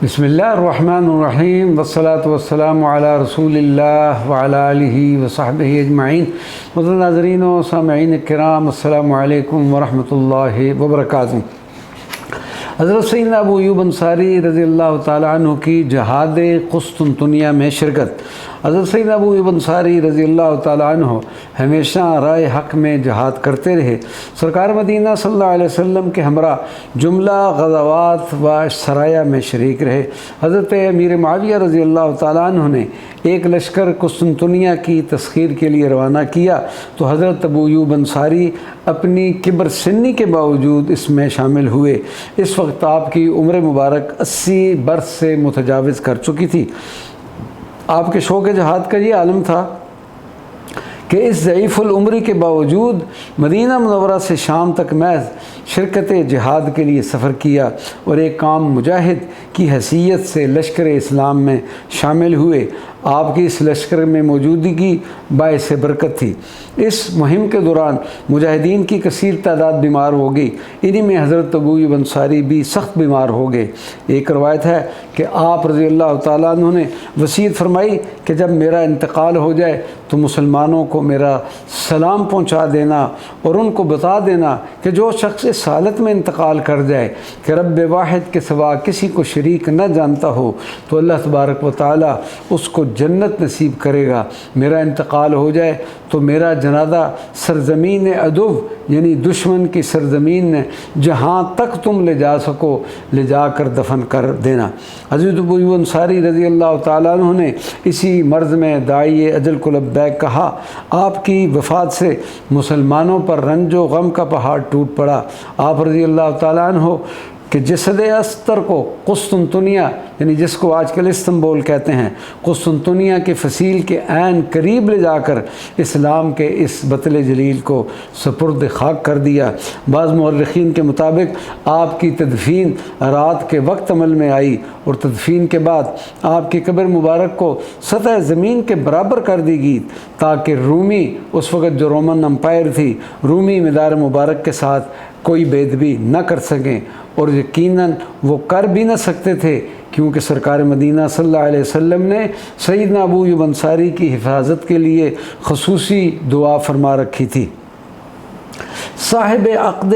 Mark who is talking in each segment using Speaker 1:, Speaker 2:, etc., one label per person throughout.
Speaker 1: بسم اللہ الرحمن الرحیم والصلاة والسلام علی رسول اللہ وعلی آلہ وصحبہ اجمعین۔ معزز ناظرین و سامعین کرام، السلام علیکم ورحمۃ اللہ وبرکاتہ۔ حضرت سیدنا ابو ایوب انصاری رضی اللہ تعالیٰ عنہ کی جہاد قسطنطنیہ میں شرکت۔ حضرت سیدنا ابو ایوب انصاری رضی اللہ تعالیٰ عنہ ہمیشہ رائے حق میں جہاد کرتے رہے۔ سرکار مدینہ صلی اللہ علیہ وسلم کے ہمراہ جملہ غزوات و سرایہ میں شریک رہے۔ حضرت امیر معاویہ رضی اللہ تعالیٰ عنہ نے ایک لشکر قسطنطنیہ کی تسخیر کے لیے روانہ کیا تو حضرت ابو ایوب انصاری اپنی کبر سنی کے باوجود اس میں شامل ہوئے۔ اس وقت آپ کی عمر مبارک 80 برس سے متجاوز کر چکی تھی۔ آپ کے شوق جہاد کا یہ عالم تھا کہ اس ضعیف العمری کے باوجود مدینہ منورہ سے شام تک محض شرکت جہاد کے لیے سفر کیا اور ایک عام مجاہد کی حیثیت سے لشکر اسلام میں شامل ہوئے۔ آپ کی اس لشکر میں موجودگی باعث برکت تھی۔ اس مہم کے دوران مجاہدین کی کثیر تعداد بیمار ہو گئی۔ انہی میں حضرت ابو ایوب انصاری بھی سخت بیمار ہو گئے۔ ایک روایت ہے کہ آپ رضی اللہ تعالیٰ عنہ نے وصیت فرمائی کہ جب میرا انتقال ہو جائے تو مسلمانوں کو میرا سلام پہنچا دینا اور ان کو بتا دینا کہ جو شخص اس حالت میں انتقال کر جائے کہ رب واحد کے سوا کسی کو شریک نہ جانتا ہو تو اللہ تبارک و تعالیٰ اس کو جنت نصیب کرے گا۔ میرا انتقال ہو جائے تو میرا جنازہ سرزمین عدو یعنی دشمن کی سرزمین میں جہاں تک تم لے جا سکو لے جا کر دفن کر دینا۔ حضرت ابو ایوب انصاری رضی اللہ تعالیٰ عنہ نے اسی مرض میں داعی اجل کو لبیک کہا۔ آپ کی وفات سے مسلمانوں پر رنج و غم کا پہاڑ ٹوٹ پڑا۔ آپ رضی اللہ تعالیٰ عنہ کہ جسد استر کو قسطنطنیہ یعنی جس کو آج کل استنبول کہتے ہیں، قسطنطنیہ کے فصیل کے عین قریب لے جا کر اسلام کے اس بطل جلیل کو سپرد خاک کر دیا۔ بعض مورخین کے مطابق آپ کی تدفین رات کے وقت عمل میں آئی اور تدفین کے بعد آپ کی قبر مبارک کو سطح زمین کے برابر کر دی گئی تاکہ رومی، اس وقت جو رومن امپائر تھی، رومی مدار مبارک کے ساتھ کوئی بےادبی نہ کر سکیں، اور یقیناً وہ کر بھی نہ سکتے تھے کیونکہ سرکار مدینہ صلی اللہ علیہ وسلم نے سیدنا ابو ایوب انصاری کی حفاظت کے لیے خصوصی دعا فرما رکھی تھی۔ صاحب عقد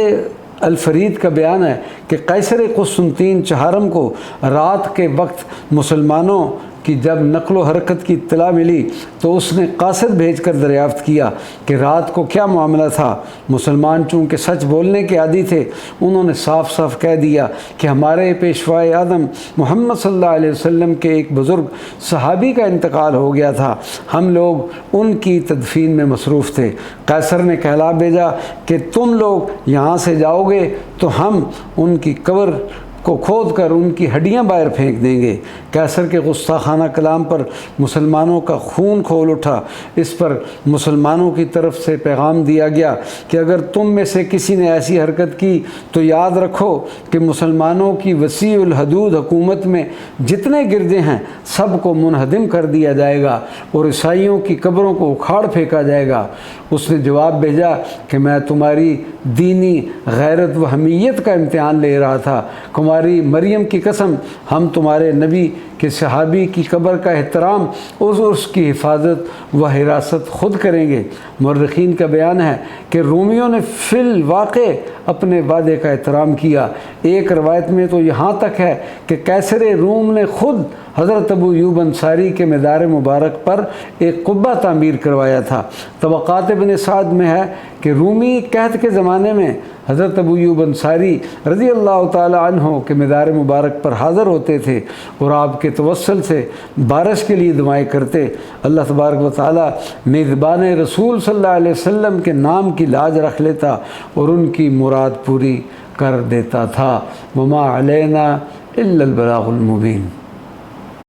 Speaker 1: الفرید کا بیان ہے کہ قیصر قسطنطین چہارم کو رات کے وقت مسلمانوں کی جب نقل و حرکت کی اطلاع ملی تو اس نے قاصد بھیج کر دریافت کیا کہ رات کو کیا معاملہ تھا۔ مسلمان چونکہ سچ بولنے کے عادی تھے، انہوں نے صاف صاف کہہ دیا کہ ہمارے پیشوائے اعظم محمد صلی اللہ علیہ وسلم کے ایک بزرگ صحابی کا انتقال ہو گیا تھا، ہم لوگ ان کی تدفین میں مصروف تھے۔ قیصر نے کہلا بھیجا کہ تم لوگ یہاں سے جاؤ گے تو ہم ان کی قبر کو کھود کر ان کی ہڈیاں باہر پھینک دیں گے۔ قیصر کے گستاخانہ کلام پر مسلمانوں کا خون کھول اٹھا۔ اس پر مسلمانوں کی طرف سے پیغام دیا گیا کہ اگر تم میں سے کسی نے ایسی حرکت کی تو یاد رکھو کہ مسلمانوں کی وسیع الحدود حکومت میں جتنے گرجے ہیں سب کو منہدم کر دیا جائے گا اور عیسائیوں کی قبروں کو اکھاڑ پھینکا جائے گا۔ اس نے جواب بھیجا کہ میں تمہاری دینی غیرت و حمیت کا امتحان لے رہا تھا۔ تمہاری مریم کی قسم، ہم تمہارے نبی کہ صحابی کی قبر کا احترام اور اس کی حفاظت و حراست خود کریں گے۔ مورخین کا بیان ہے کہ رومیوں نے فی الواقع اپنے وعدے کا احترام کیا۔ ایک روایت میں تو یہاں تک ہے کہ قیصر روم نے خود حضرت ابو ایوب انصاری کے مدار مبارک پر ایک قبہ تعمیر کروایا تھا۔ طبقات ابن سعد میں ہے کہ رومی قحط کے زمانے میں حضرت ابو ایوب انصاری رضی اللہ تعالی عنہ کے مدار مبارک پر حاضر ہوتے تھے اور آپ کے توسل سے بارش کے لیے دعائیں کرتے۔ اللہ تبارک و تعالی میزبان رسول صلی اللہ علیہ وسلم کے نام کی لاج رکھ لیتا اور ان کی مراد پوری کر دیتا تھا۔ وما علینا الا البلاغ المبین۔